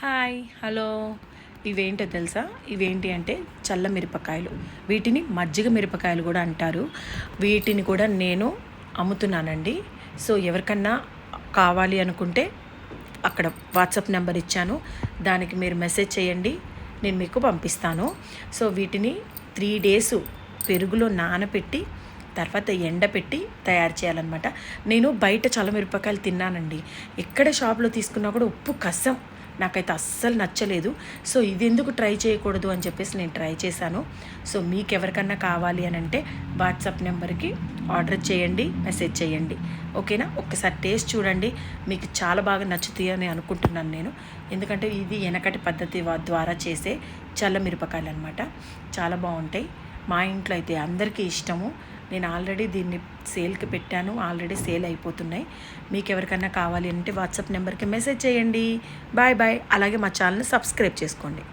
Hi hello. ఇవేంటో తెలుసా? ఇవేంటి అంటే చల్ల మిరపకాయలు. వీటిని మజ్జిగ మిరపకాయలు కూడా అంటారు. వీటిని కూడా నేను అమ్ముతున్నానండి. సో ఎవరికన్నా కావాలి అనుకుంటే అక్కడ వాట్సాప్ నెంబర్ ఇచ్చాను, దానికి మీరు మెసేజ్ చేయండి, నేను మీకు పంపిస్తాను. సో వీటిని 3 days పెరుగులో నానబెట్టి తర్వాత ఎండపెట్టి తయారు చేయాలన్నమాట. నేను బయట చల్లమిరపకాయలు తిన్నానండి. ఎక్కడ షాప్లో తీసుకున్నా కూడా ఉప్పు కసం, నాకైతే అస్సలు నచ్చలేదు. సో ఇది ఎందుకు ట్రై చేయకూడదు అని చెప్పేసి నేను ట్రై చేశాను. సో మీకు ఎవరికన్నా కావాలి అని అంటే వాట్సాప్ నెంబర్కి ఆర్డర్ చేయండి, మెసేజ్ చేయండి, ఓకేనా? ఒక్కసారి టేస్ట్ చూడండి, మీకు చాలా బాగా నచ్చుతాయి అని అనుకుంటున్నాను నేను. ఎందుకంటే ఇది వెనకటి పద్ధతి ద్వారా చేసే చల్ల మిరపకాయలు అనమాట. చాలా బాగుంటాయి. మా ఇంట్లో అయితే అందరికీ ఇష్టము. నేను ఆల్రెడీ దీన్ని సేల్కి పెట్టాను, ఆల్రెడీ సేల్ అయిపోతున్నాయి. మీకు ఎవరికన్నా కావాలి అంటే వాట్సాప్ నెంబర్కి మెసేజ్ చేయండి. Bye bye. అలాగే మా ఛానల్ని సబ్స్క్రైబ్ చేసుకోండి.